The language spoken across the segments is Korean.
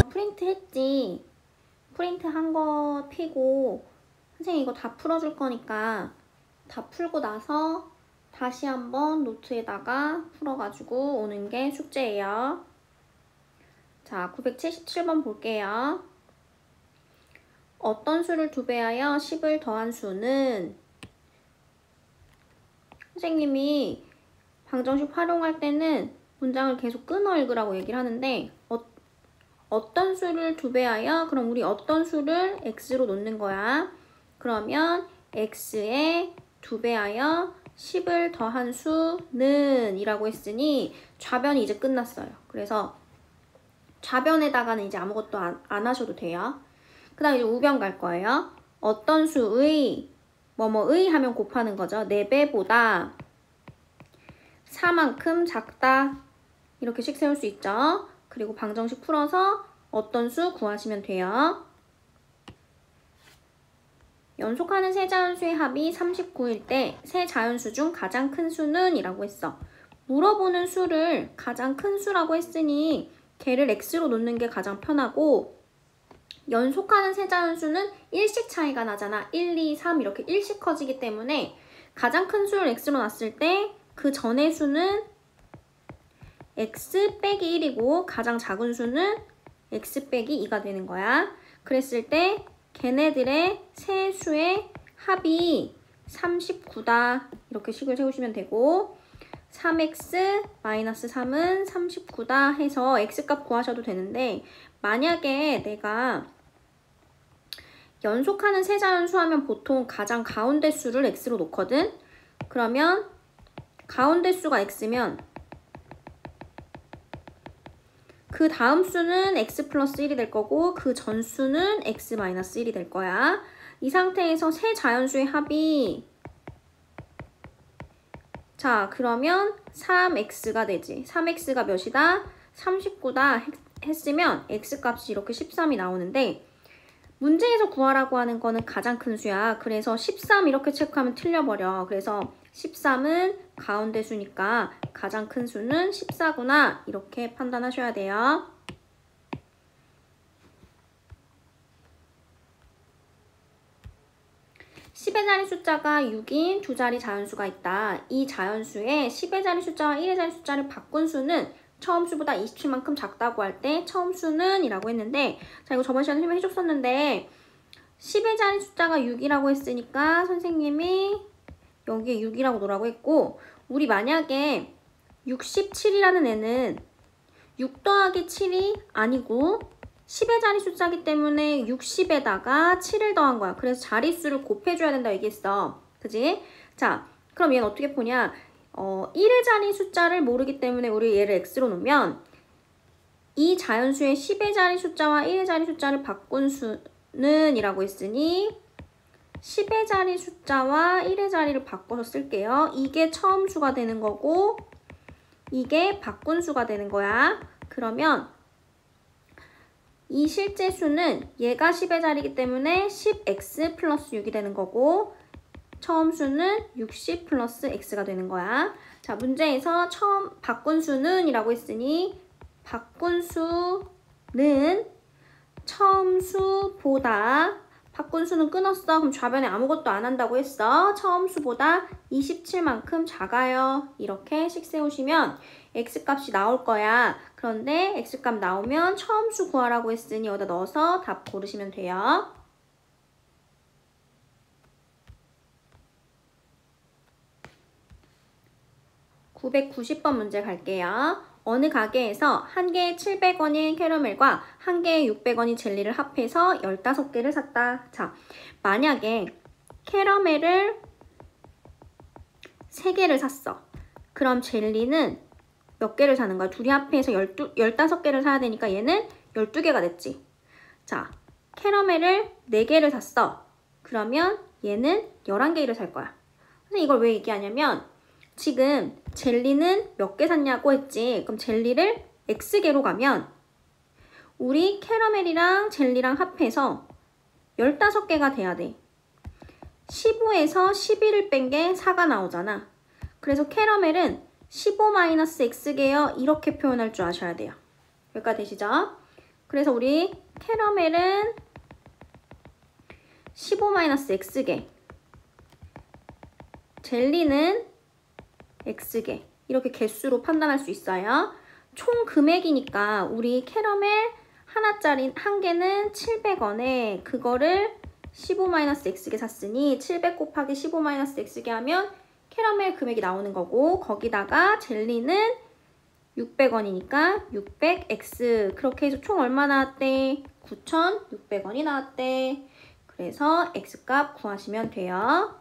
프린트 했지. 프린트 한 거 피고 선생님 이거 다 풀어줄 거니까 다 풀고 나서 다시 한번 노트에다가 풀어가지고 오는 게 숙제예요. 자, 977번 볼게요. 어떤 수를 2배하여 10을 더한 수는? 선생님이 방정식 활용할 때는 문장을 계속 끊어 읽으라고 얘기를 하는데 어떤 수를 2배하여? 그럼 우리 어떤 수를 x로 놓는 거야. 그러면 x에 2배하여 10을 더한 수는 이라고 했으니 좌변이 이제 끝났어요. 그래서 좌변에다가는 이제 아무것도 안 하셔도 돼요. 그 다음 이제 우변 갈 거예요. 어떤 수의 뭐뭐의 하면 곱하는 거죠. 4배보다 4만큼 작다. 이렇게씩 세울 수 있죠. 그리고 방정식 풀어서 어떤 수 구하시면 돼요. 연속하는 세 자연수의 합이 39일 때 세 자연수 중 가장 큰 수는? 이라고 했어. 물어보는 수를 가장 큰 수라고 했으니 걔를 x로 놓는 게 가장 편하고, 연속하는 세 자연수는 1씩 차이가 나잖아. 1, 2, 3 이렇게 1씩 커지기 때문에 가장 큰 수를 x로 놨을 때 그 전의 수는 x 빼기 1이고 가장 작은 수는 x 빼기 2가 되는 거야. 그랬을 때 걔네들의 세 수의 합이 39다. 이렇게 식을 세우시면 되고 3x-3은 39다 해서 x값 구하셔도 되는데, 만약에 내가 연속하는 세 자연수 하면 보통 가장 가운데 수를 x로 놓거든. 그러면 가운데 수가 x면 그 다음 수는 x 플러스 1이 될 거고 그 전 수는 x 마이너스 1이 될 거야. 이 상태에서 세 자연수의 합이, 자 그러면 3x가 되지. 3x가 몇이다? 39다 했으면 x값이 이렇게 13이 나오는데, 문제에서 구하라고 하는 거는 가장 큰 수야. 그래서 13 이렇게 체크하면 틀려버려. 그래서 13은 가운데 수니까 가장 큰 수는 14구나. 이렇게 판단하셔야 돼요. (10의) 자리 숫자가 6인 두 자리 자연수가 있다. 이 자연수의 10의 자리 숫자와 1의 자리 숫자를 바꾼 수는 처음 수보다 27만큼 작다고 할 때 처음 수는? 이라고 했는데, 자 이거 저번 시간에 설명해 줬었는데 10의 자리 숫자가 6이라고 했으니까 선생님이 여기에 6이라고 놓으라고 했고, 우리 만약에 67이라는 애는 6 더하기 7이 아니고 10의 자리 숫자이기 때문에 60에다가 7을 더한 거야. 그래서 자릿수를 곱해줘야 된다 얘기했어. 그지? 자, 그럼 얘는 어떻게 보냐? 1의 자리 숫자를 모르기 때문에 우리 얘를 x로 놓으면 이 자연수의 10의 자리 숫자와 1의 자리 숫자를 바꾼 수는? 이라고 했으니 10의 자리 숫자와 1의 자리를 바꿔서 쓸게요. 이게 처음 수가 되는 거고 이게 바꾼 수가 되는 거야. 그러면 이 실제 수는 얘가 10의 자리이기 때문에 10x 플러스 6이 되는 거고 처음 수는 60 플러스 x가 되는 거야. 자, 문제에서 처음 바꾼 수는? 이라고 했으니 바꾼 수는 처음 수보다, 바꾼 수는 끊었어. 그럼 좌변에 아무것도 안 한다고 했어. 처음 수보다 27만큼 작아요. 이렇게 식 세우시면 x값이 나올 거야. 그런데 x값 나오면 처음 수 구하라고 했으니 여기다 넣어서 답 고르시면 돼요. (990번) 문제 갈게요. 어느 가게에서 한 개에 700원인 캐러멜과 한 개에 600원인 젤리를 합해서 15개를 샀다. 자, 만약에 캐러멜을 3개를 샀어. 그럼 젤리는 몇 개를 사는 거야? 둘이 합해서 15개를 사야 되니까 얘는 12개가 됐지. 자, 캐러멜을 4개를 샀어. 그러면 얘는 11개를 살 거야. 근데 이걸 왜 얘기하냐면 지금 젤리는 몇 개 샀냐고 했지. 그럼 젤리를 x개로 가면 우리 캐러멜이랑 젤리랑 합해서 15개가 돼야 돼. 15에서 11을 뺀 게 4가 나오잖아. 그래서 캐러멜은 15-x개요. 이렇게 표현할 줄 아셔야 돼요. 여기까지 되시죠? 그래서 우리 캐러멜은 15-x개, 젤리는 x개, 이렇게 개수로 판단할 수 있어요. 총 금액이니까 우리 캐러멜 하나짜리 한 개는 700원에 그거를 15-x개 샀으니 700 곱하기 15-x개 하면 캐러멜 금액이 나오는 거고, 거기다가 젤리는 600원이니까 600x, 그렇게 해서 총 얼마 나왔대? 9,600원이 나왔대. 그래서 x값 구하시면 돼요.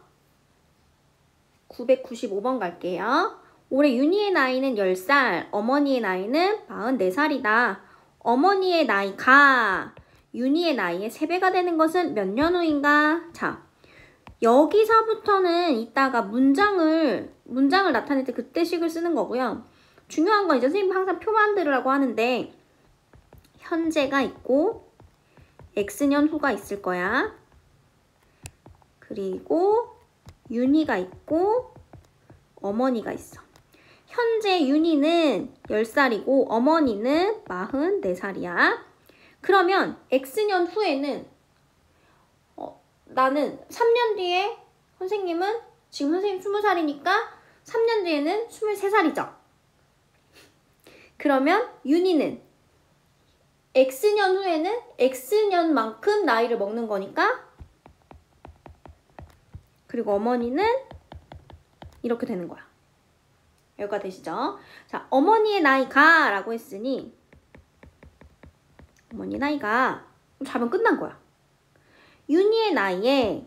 995번 갈게요. 올해 윤희의 나이는 10살, 어머니의 나이는 44살이다. 어머니의 나이가 윤희의 나이의 3배가 되는 것은 몇 년 후인가? 자, 여기서부터는 이따가 문장을 나타낼 때 그때 식을 쓰는 거고요. 중요한 건 이제 선생님 항상 표 만들으라고 하는데, 현재가 있고 x년 후가 있을 거야. 그리고 윤희가 있고 어머니가 있어. 현재 윤희는 10살이고 어머니는 44살이야. 그러면 x년 후에는 나는 3년 뒤에 선생님은 지금 선생님 20살이니까 3년 뒤에는 23살이죠. 그러면 윤희는 x년 후에는 x년만큼 나이를 먹는 거니까, 그리고 어머니는 이렇게 되는 거야. 여기가 되시죠? 자, 어머니의 나이가 라고 했으니 어머니 나이가 답은 끝난 거야. 윤희의 나이에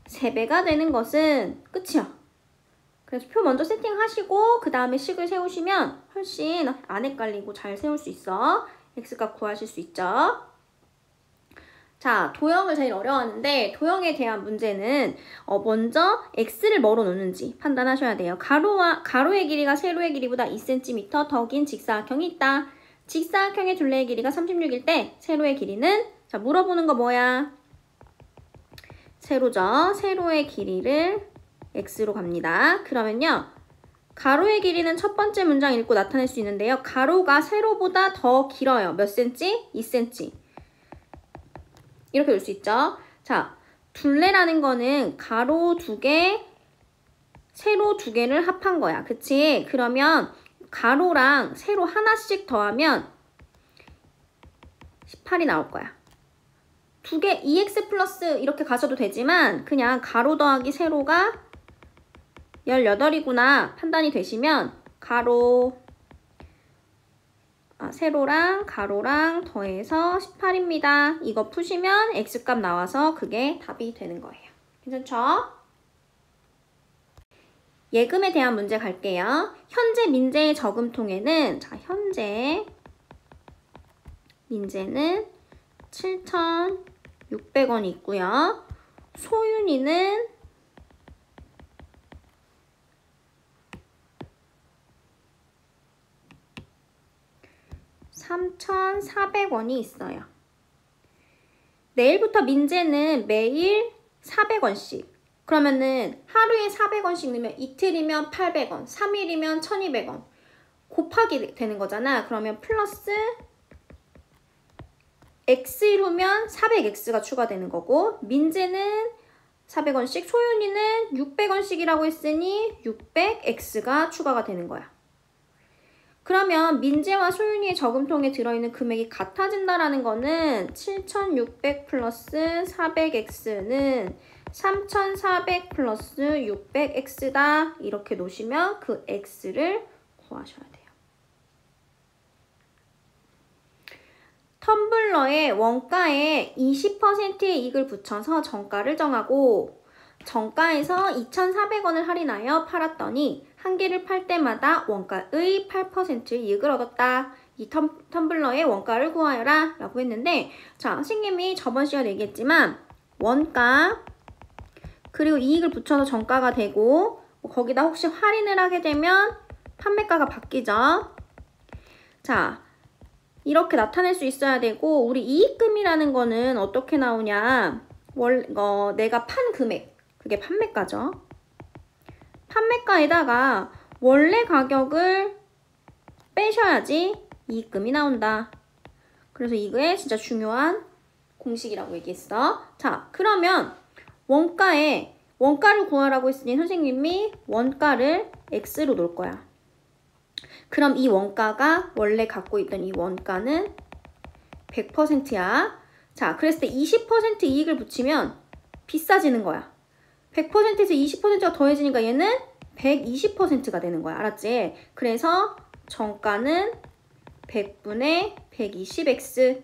3배가 되는 것은 끝이야. 그래서 표 먼저 세팅하시고 그 다음에 식을 세우시면 훨씬 안 헷갈리고 잘 세울 수 있어. x값 구하실 수 있죠. 자, 도형을 제일 어려워하는데 도형에 대한 문제는 먼저 x를 뭐로 놓는지 판단하셔야 돼요. 가로의 길이가 세로의 길이보다 2cm 더 긴 직사각형이 있다. 직사각형의 둘레의 길이가 36일 때 세로의 길이는, 자, 물어보는 거 뭐야? 세로죠. 세로의 길이를 x로 갑니다. 그러면요, 가로의 길이는 첫 번째 문장 읽고 나타낼 수 있는데요. 가로가 세로보다 더 길어요. 몇 cm? 2cm. 이렇게 볼 수 있죠. 자, 둘레라는 거는 가로 2개, 세로 2개를 합한 거야. 그치? 그러면 가로랑 세로 하나씩 더하면 18이 나올 거야. 2개 2x 플러스 이렇게 가셔도 되지만 그냥 가로 더하기 세로가 18이구나 판단이 되시면 세로랑 가로랑 더해서 18입니다. 이거 푸시면 x값 나와서 그게 답이 되는 거예요. 괜찮죠? 예금에 대한 문제 갈게요. 현재 민재의 저금통에는, 자, 현재 민재는 7,600원이 있고요. 소윤이는 3,400원이 있어요. 내일부터 민재는 매일 400원씩. 그러면은 하루에 400원씩 넣으면 이틀이면 800원, 3일이면 1,200원. 곱하기 되는 거잖아. 그러면 플러스 x일 후면 400x가 추가되는 거고, 민재는 400원씩, 소윤이는 600원씩이라고 했으니 600x가 추가가 되는 거야. 그러면 민재와 소윤이의 저금통에 들어있는 금액이 같아진다라는 거는 7,600 플러스 400x는 3,400 플러스 600x다. 이렇게 놓으시면 그 x를 구하셔야 돼요. 텀블러의 원가에 20%의 이익을 붙여서 정가를 정하고, 정가에서 2,400원을 할인하여 팔았더니 한 개를 팔 때마다 원가의 8% 이익을 얻었다. 이 텀블러의 원가를 구하여라 라고 했는데, 자, 선생님이 저번 시간에 얘기했지만 원가 그리고 이익을 붙여서 정가가 되고, 거기다 혹시 할인을 하게 되면 판매가가 바뀌죠. 자, 이렇게 나타낼 수 있어야 되고, 우리 이익금이라는 거는 어떻게 나오냐, 내가 판 금액, 그게 판매가죠. 판매가에다가 원래 가격을 빼셔야지 이익금이 나온다. 그래서 이게 진짜 중요한 공식이라고 얘기했어. 자, 그러면 원가를 구하라고 했으니 선생님이 원가를 x로 놓을 거야. 그럼 이 원가가 원래 갖고 있던 이 원가는 100%야. 자, 그랬을 때 20% 이익을 붙이면 비싸지는 거야. 100%에서 20%가 더해지니까 얘는 120%가 되는 거야. 알았지? 그래서 정가는 100분의 120x.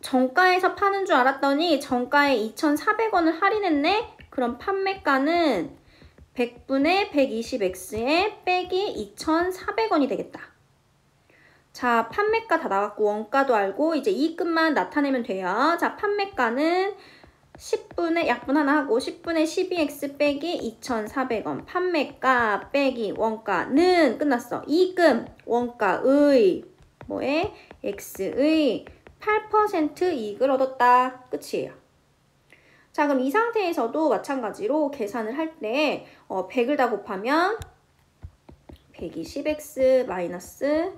정가에서 파는 줄 알았더니 정가에 2,400원을 할인했네? 그럼 판매가는 100분의 120x에 빼기 2,400원이 되겠다. 자, 판매가 다 나왔고 원가도 알고 이제 이익금만 나타내면 돼요. 자, 판매가는 10분의 약분 하나 하고 10분의 12x 빼기 2,400원. 판매가 빼기 원가는 끝났어. 이익금 원가의 뭐에? x의 8% 이익을 얻었다. 끝이에요. 자, 그럼 이 상태에서도 마찬가지로 계산을 할 때 100을 다 곱하면 120x 마이너스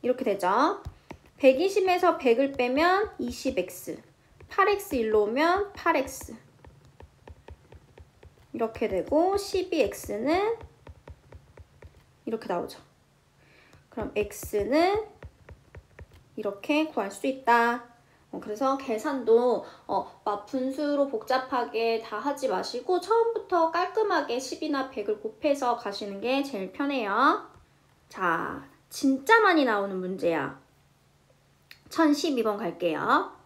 이렇게 되죠. 120에서 100을 빼면 20x, 8x 일로 오면 8x 이렇게 되고 12x는 이렇게 나오죠. 그럼 x는 이렇게 구할 수 있다. 그래서 계산도 막 분수로 복잡하게 다 하지 마시고 처음부터 깔끔하게 10이나 100을 곱해서 가시는 게 제일 편해요. 자, 진짜 많이 나오는 문제야. 1012번 갈게요.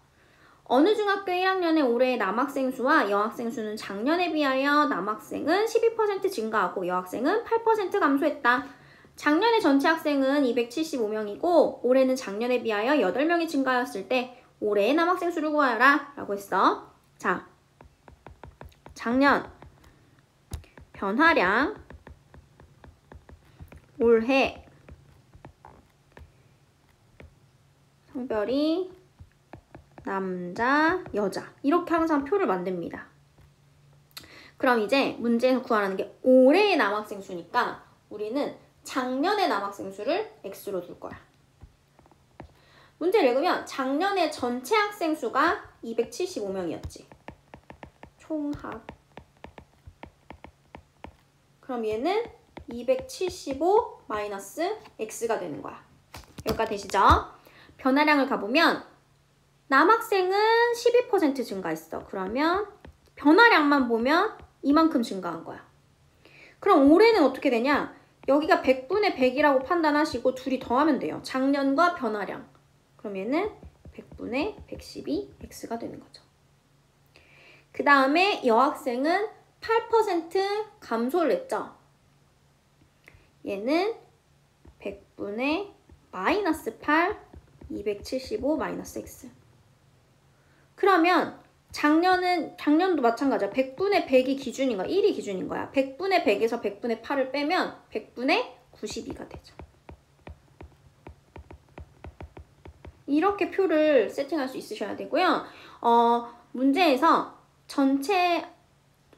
어느 중학교 1학년의 올해의 남학생 수와 여학생 수는 작년에 비하여 남학생은 12% 증가하고 여학생은 8% 감소했다. 작년에 전체 학생은 275명이고 올해는 작년에 비하여 8명이 증가하였을 때 올해의 남학생 수를 구하여라 라고 했어. 자, 작년 변화량 올해 성별이 남자, 여자 이렇게 항상 표를 만듭니다. 그럼 이제 문제에서 구하라는 게 올해의 남학생 수니까 우리는 작년의 남학생 수를 x로 둘 거야. 문제를 읽으면 작년에 전체 학생 수가 275명이었지. 총합. 그럼 얘는 275 마이너스 x가 되는 거야. 여기까지 되시죠? 변화량을 가보면 남학생은 12% 증가했어. 그러면 변화량만 보면 이만큼 증가한 거야. 그럼 올해는 어떻게 되냐? 여기가 100분의 100이라고 판단하시고 둘이 더하면 돼요. 작년과 변화량. 그럼 얘는 100분의 112x가 되는 거죠. 그 다음에 여학생은 8% 감소를 했죠. 얘는 100분의 마이너스 8, 275 마이너스 x. 그러면 작년도 마찬가지야. 100분의 100이 기준인 거야. 1이 기준인 거야. 100분의 100에서 100분의 8을 빼면 100분의 92가 되죠. 이렇게 표를 세팅할 수 있으셔야 되고요. 문제에서 전체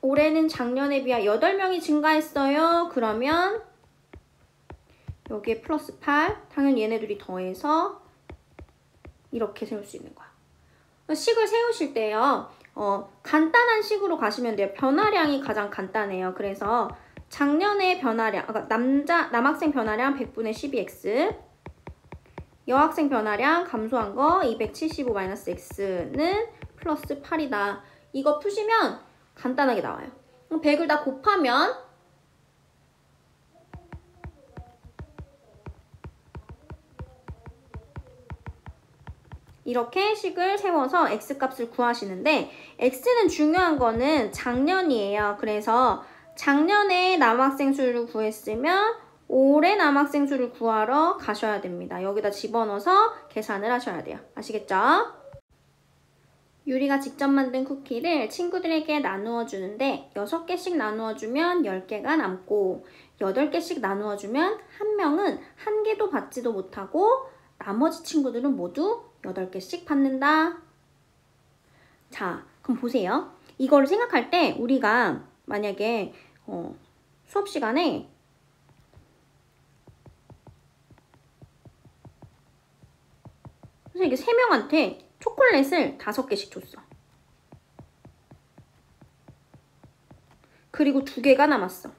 올해는 작년에 비하여 8명이 증가했어요. 그러면 여기에 플러스 8, 당연히 얘네들이 더해서 이렇게 세울 수 있는 거야. 식을 세우실 때요. 간단한 식으로 가시면 돼요. 변화량이 가장 간단해요. 그래서 작년의 변화량, 남학생 변화량 100분의 12x, 여학생 변화량 감소한 거 275-x는 플러스 8이다. 이거 푸시면 간단하게 나와요. 100을 다 곱하면 이렇게 식을 세워서 x값을 구하시는데 x는 중요한 거는 작년이에요. 그래서 작년에 남학생 수를 구했으면 올해 남학생 수를 구하러 가셔야 됩니다. 여기다 집어넣어서 계산을 하셔야 돼요. 아시겠죠? 유리가 직접 만든 쿠키를 친구들에게 나누어 주는데 6개씩 나누어 주면 10개가 남고 8개씩 나누어 주면 한 명은 한 개도 받지도 못하고 나머지 친구들은 모두 8개씩 받는다. 자, 그럼 보세요. 이거를 생각할 때 우리가 만약에 수업 시간에 이게 3명한테 초콜릿을 5개씩 줬어. 그리고 2개가 남았어.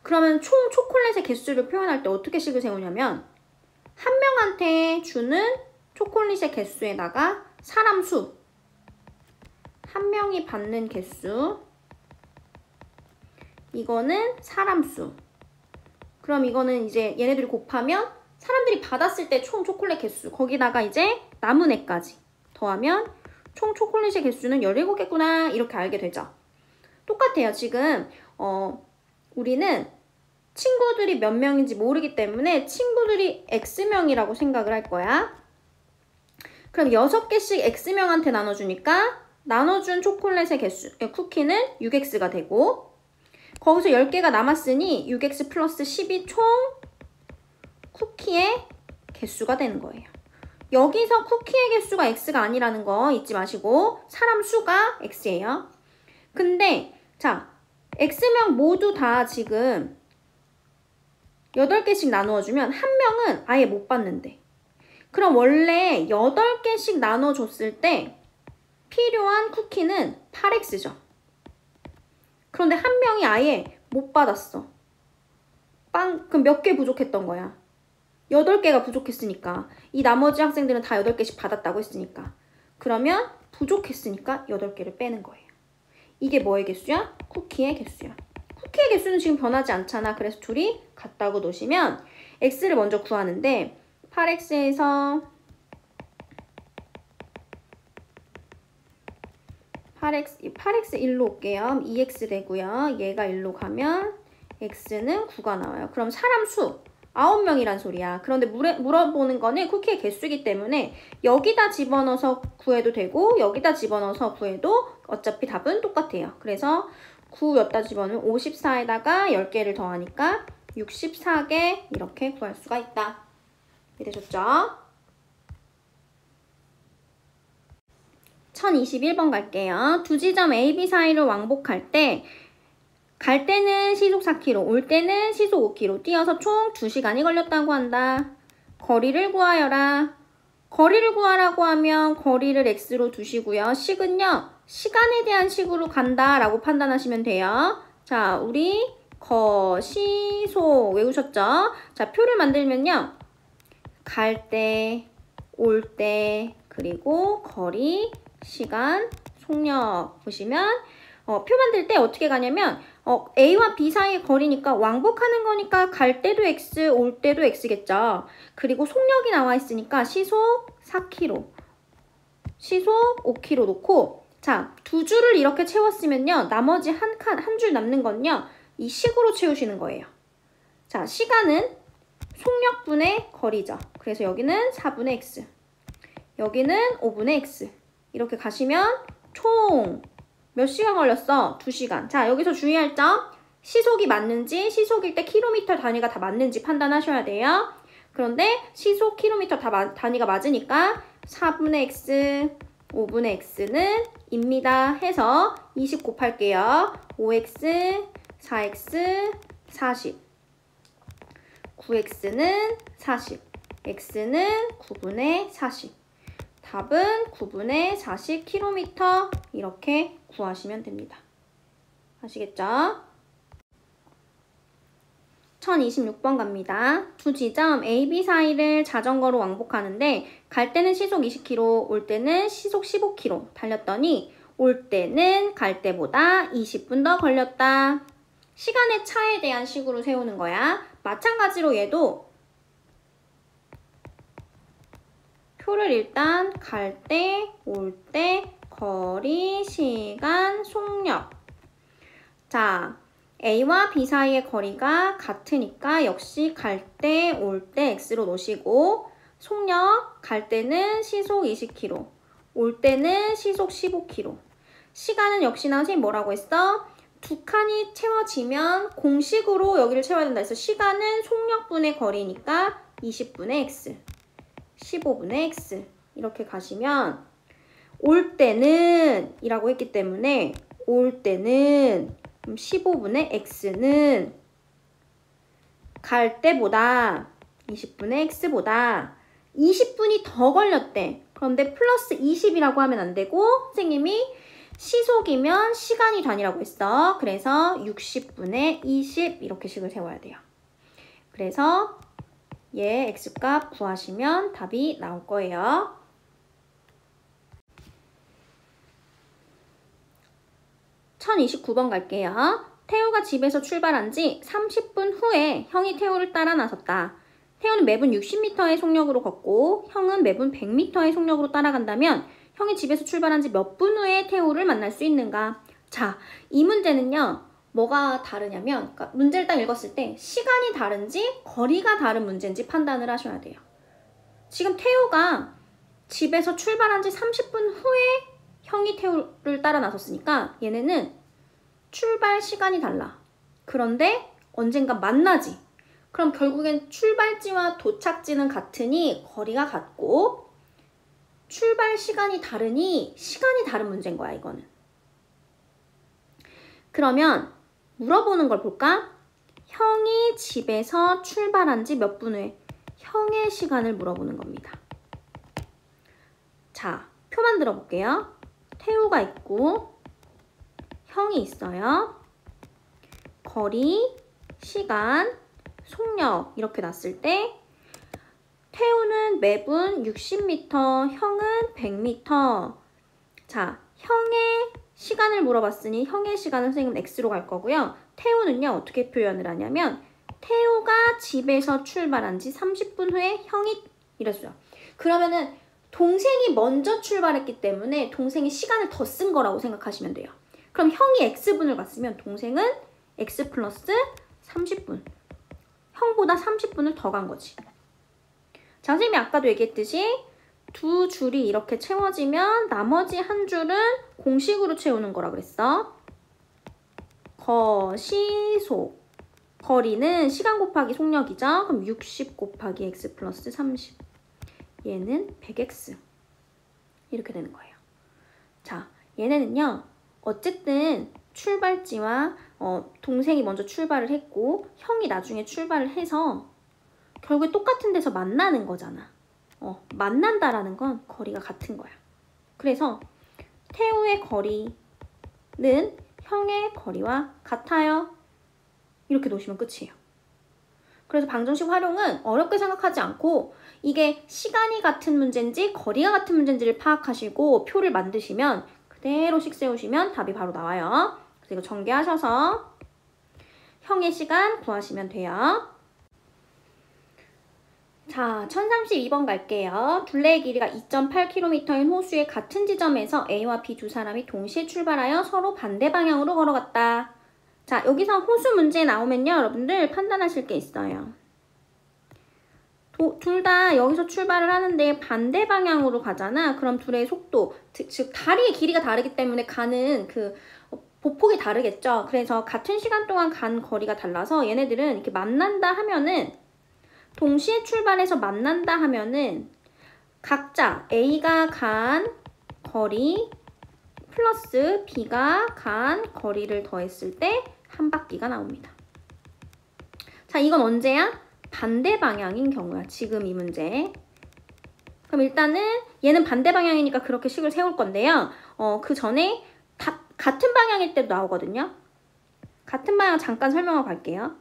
그러면 총 초콜릿의 개수를 표현할 때 어떻게 식을 세우냐면 한 명한테 주는 초콜릿의 개수에다가 사람 수, 한 명이 받는 개수, 이거는 사람 수. 그럼 이거는 이제 얘네들이 곱하면 사람들이 받았을 때 총 초콜릿 개수, 거기다가 이제 남은 애까지 더하면 총 초콜릿의 개수는 17개구나 이렇게 알게 되죠. 똑같아요. 지금 우리는 친구들이 몇 명인지 모르기 때문에 친구들이 X명이라고 생각을 할 거야. 그럼 6개씩 X명한테 나눠주니까 나눠준 초콜릿의 개수, 쿠키는 6X가 되고 거기서 10개가 남았으니 6X 플러스 10이 총 쿠키의 개수가 되는 거예요. 여기서 쿠키의 개수가 X가 아니라는 거 잊지 마시고 사람 수가 X예요. 근데 자, X명 모두 다 지금 8개씩 나누어주면 한 명은 아예 못 받는데 그럼 원래 8개씩 나눠줬을 때 필요한 쿠키는 8X죠. 그런데 한 명이 아예 못 받았어. 그럼 몇 개 부족했던 거야? 8개가 부족했으니까. 이 나머지 학생들은 다 8개씩 받았다고 했으니까. 그러면 부족했으니까 8개를 빼는 거예요. 이게 뭐의 개수야? 쿠키의 개수야. 쿠키의 개수는 지금 변하지 않잖아. 그래서 둘이 같다고 놓으시면 X를 먼저 구하는데 8X에서 8X 1로 올게요. 2X 되고요. 얘가 1로 가면 X는 9가 나와요. 그럼 사람 수 9명이란 소리야. 그런데 물어보는 거는 쿠키의 개수이기 때문에 여기다 집어넣어서 구해도 되고 여기다 집어넣어서 구해도 어차피 답은 똑같아요. 그래서 9 여기다 집어넣으면 54에다가 10개를 더하니까 64개 이렇게 구할 수가 있다. 이해되셨죠? 1021번 갈게요. 두 지점 A, B 사이를 왕복할 때 갈 때는 시속 4km, 올 때는 시속 5km 뛰어서 총 2시간이 걸렸다고 한다. 거리를 구하여라. 거리를 구하라고 하면 거리를 x로 두시고요. 식은요. 시간에 대한 식으로 간다라고 판단하시면 돼요. 자, 우리 시속 외우셨죠? 자, 표를 만들면요. 갈 때, 올 때, 그리고 거리, 시간, 속력 보시면 표 만들 때 어떻게 가냐면 A와 B 사이의 거리니까 왕복하는 거니까 갈 때도 X, 올 때도 X겠죠. 그리고 속력이 나와 있으니까 시속 4km, 시속 5km 놓고 자, 두 줄을 이렇게 채웠으면요. 나머지 한 줄 남는 건요. 이 식으로 채우시는 거예요. 자, 시간은 속력분의 거리죠. 그래서 여기는 4분의 X, 여기는 5분의 X 이렇게 가시면 총 몇 시간 걸렸어? 2시간. 자, 여기서 주의할 점. 시속이 맞는지, 시속일 때 킬로미터 단위가 다 맞는지 판단하셔야 돼요. 그런데 시속 킬로미터 단위가 맞으니까 4분의 X, 5분의 X는 입니다. 해서 20 곱할게요. 5X, 4X, 40. 9X는 40. X는 9분의 40. 답은 9분의 40km 이렇게 구하시면 됩니다. 아시겠죠? 1026번 갑니다. 두 지점 A, B 사이를 자전거로 왕복하는데 갈 때는 시속 20km, 올 때는 시속 15km 달렸더니 올 때는 갈 때보다 20분 더 걸렸다. 시간의 차에 대한 식으로 세우는 거야. 마찬가지로 얘도 표를 일단 갈 때, 올 때, 거리, 시간, 속력. 자, A와 B 사이의 거리가 같으니까 역시 갈 때, 올 때 X로 놓으시고 속력, 갈 때는 시속 20km, 올 때는 시속 15km. 시간은 역시나 선생님 뭐라고 했어? 두 칸이 채워지면 공식으로 여기를 채워야 된다 해서 시간은 속력분의 거리니까 20분의 X. 15분의 x 이렇게 가시면 올 때는 이라고 했기 때문에 올 때는 15분의 x는 갈 때보다 20분의 x보다 20분이 더 걸렸대. 그런데 플러스 20이라고 하면 안 되고 선생님이 시속이면 시간이 단위라고 했어. 그래서 60분의 20 이렇게 식을 세워야 돼요. 그래서 얘 x값 구하시면 답이 나올 거예요. 1029번 갈게요. 태우가 집에서 출발한 지 30분 후에 형이 태우를 따라 나섰다. 태우는 매분 60m의 속력으로 걷고 형은 매분 100m의 속력으로 따라간다면 형이 집에서 출발한 지 몇 분 후에 태우를 만날 수 있는가? 자, 이 문제는요. 뭐가 다르냐면 그러니까 문제를 딱 읽었을 때 시간이 다른지 거리가 다른 문제인지 판단을 하셔야 돼요. 지금 태우가 집에서 출발한 지 30분 후에 형이 태우를 따라 나섰으니까 얘네는 출발 시간이 달라. 그런데 언젠가 만나지. 그럼 결국엔 출발지와 도착지는 같으니 거리가 같고 출발 시간이 다르니 시간이 다른 문제인 거야, 이거는. 그러면 물어보는 걸 볼까? 형이 집에서 출발한 지 몇 분 후에 형의 시간을 물어보는 겁니다. 자, 표 만들어 볼게요. 태우가 있고 형이 있어요. 거리, 시간, 속력 이렇게 놨을 때 태우는 매분 60m, 형은 100m. 자, 형의 시간을 물어봤으니 형의 시간은 선생님은 x로 갈 거고요. 태우는요, 어떻게 표현을 하냐면 태우가 집에서 출발한 지 30분 후에 형이 이랬어요. 그러면은 동생이 먼저 출발했기 때문에 동생이 시간을 더 쓴 거라고 생각하시면 돼요. 그럼 형이 x분을 갔으면 동생은 x 플러스 30분. 형보다 30분을 더 간 거지. 자, 선생님이 아까도 얘기했듯이 두 줄이 이렇게 채워지면 나머지 한 줄은 공식으로 채우는 거라 그랬어. 거시속. 거리는 시간 곱하기 속력이죠. 그럼 60 곱하기 x 플러스 30. 얘는 100x. 이렇게 되는 거예요. 자, 얘네는요. 어쨌든 출발지와 동생이 먼저 출발을 했고 형이 나중에 출발을 해서 결국에 똑같은 데서 만나는 거잖아. 만난다라는 건 거리가 같은 거야. 그래서 태우의 거리는 형의 거리와 같아요. 이렇게 놓으시면 끝이에요. 그래서 방정식 활용은 어렵게 생각하지 않고 이게 시간이 같은 문제인지 거리가 같은 문제인지를 파악하시고 표를 만드시면 그대로 식 세우시면 답이 바로 나와요. 그래서 이거 전개하셔서 형의 시간 구하시면 돼요. 자, 1032번 갈게요. 둘레의 길이가 2.8km인 호수의 같은 지점에서 A와 B 두 사람이 동시에 출발하여 서로 반대 방향으로 걸어갔다. 자, 여기서 호수 문제 나오면요. 여러분들 판단하실 게 있어요. 둘 다 여기서 출발을 하는데 반대 방향으로 가잖아. 그럼 둘의 속도, 즉 다리의 길이가 다르기 때문에 가는 그 보폭이 다르겠죠. 그래서 같은 시간 동안 간 거리가 달라서 얘네들은 이렇게 만난다 하면은 동시에 출발해서 만난다 하면은 각자 A가 간 거리 플러스 B가 간 거리를 더했을 때 한 바퀴가 나옵니다. 자, 이건 언제야? 반대 방향인 경우야. 지금 이 문제. 그럼 일단은 얘는 반대 방향이니까 그렇게 식을 세울 건데요. 그 전에 같은 방향일 때도 나오거든요. 같은 방향 잠깐 설명하고 갈게요.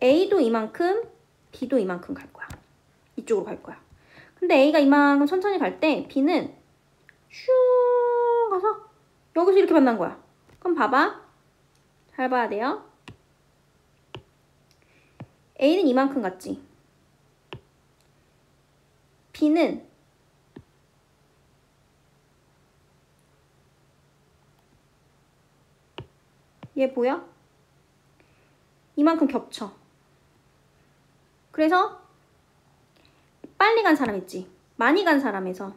A도 이만큼, B도 이만큼 갈 거야. 이쪽으로 갈 거야. 근데 A가 이만큼 천천히 갈 때 B는 슈 가서 여기서 이렇게 만난 거야. 그럼 봐봐. 잘 봐야 돼요. A는 이만큼 갔지. B는 얘 보여? 이만큼 겹쳐. 그래서 빨리 간 사람 있지. 많이 간 사람에서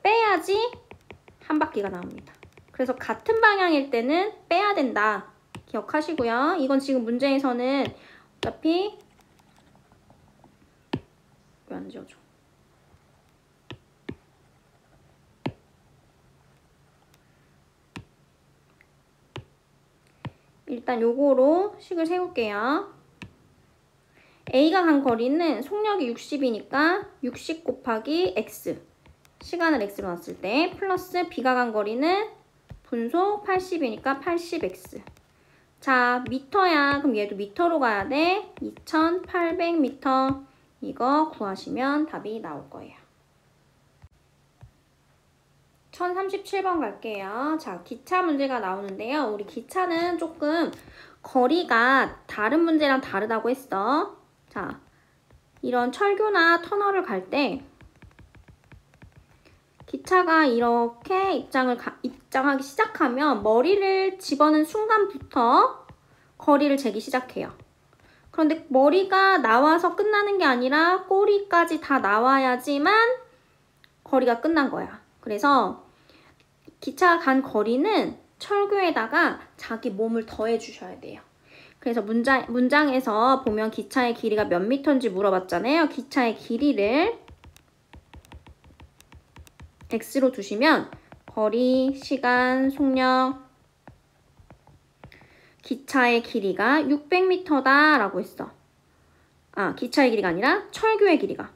빼야지 한 바퀴가 나옵니다. 그래서 같은 방향일 때는 빼야 된다. 기억하시고요. 이건 지금 문제에서는 어차피 왜 안 지워져? 일단 요거로 식을 세울게요. A가 간 거리는 속력이 60이니까 60 곱하기 X, 시간을 X로 놨을 때, 플러스 B가 간 거리는 분속 80이니까 80X. 자, 미터야. 그럼 얘도 미터로 가야 돼. 2800m. 이거 구하시면 답이 나올 거예요. 1037번 갈게요. 자, 기차 문제가 나오는데요. 우리 기차는 조금 거리가 다른 문제랑 다르다고 했어. 자, 이런 철교나 터널을 갈 때 기차가 이렇게 입장하기 시작하면 머리를 집어넣은 순간부터 거리를 재기 시작해요. 그런데 머리가 나와서 끝나는 게 아니라 꼬리까지 다 나와야지만 거리가 끝난 거야. 그래서 기차가 간 거리는 철교에다가 자기 몸을 더해 주셔야 돼요. 그래서 문장에서 보면 기차의 길이가 몇 미터인지 물어봤잖아요. 기차의 길이를 X로 두시면 거리, 시간, 속력, 기차의 길이가 600m다 라고 했어. 아, 기차의 길이가 아니라 철교의 길이가.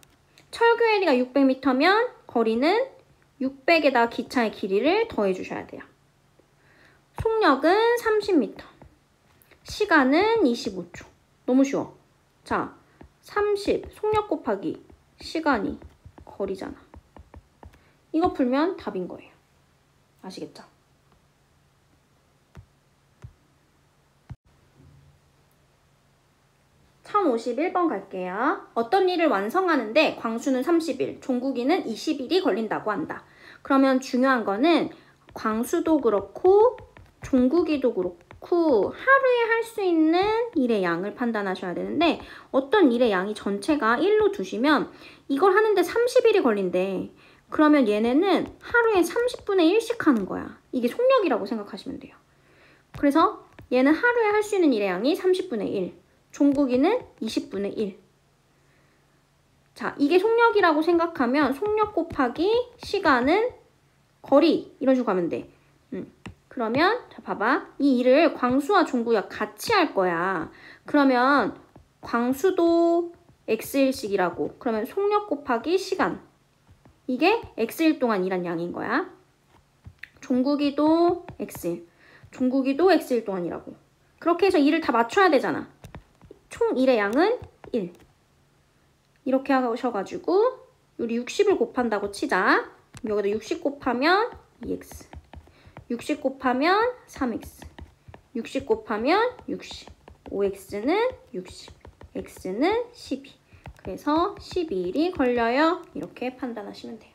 철교의 길이가 600m면 거리는 600에다 기차의 길이를 더해 주셔야 돼요. 속력은 30m. 시간은 25초. 너무 쉬워. 자, 30, 속력 곱하기 시간이 거리잖아. 이거 풀면 답인 거예요. 아시겠죠? (1051번) 갈게요. 어떤 일을 완성하는데 광수는 30일, 종국이는 20일이 걸린다고 한다. 그러면 중요한 거는 광수도 그렇고 종국이도 그렇고 하루에 할 수 있는 일의 양을 판단하셔야 되는데, 어떤 일의 양이 전체가 1로 두시면 이걸 하는데 30일이 걸린대. 그러면 얘네는 하루에 30분의 1씩 하는 거야. 이게 속력이라고 생각하시면 돼요. 그래서 얘는 하루에 할 수 있는 일의 양이 30분의 1, 종국이는 20분의 1. 자, 이게 속력이라고 생각하면 속력 곱하기 시간은 거리, 이런 식으로 가면 돼. 그러면 자, 봐봐. 이 일을 광수와 종국이가 같이 할 거야. 그러면 광수도 X일씩이라고. 그러면 속력 곱하기 시간. 이게 X일 동안 일한 양인 거야. 종국이도 X일. 종국이도 X일 동안이라고. 그렇게 해서 일을 다 맞춰야 되잖아. 총 일의 양은 1. 이렇게 하셔가지고 우리 60을 곱한다고 치자. 여기다 60 곱하면 2x. 60 곱하면 3x. 60 곱하면 60. 5x는 60. x는 12. 그래서 12일이 걸려요. 이렇게 판단하시면 돼요.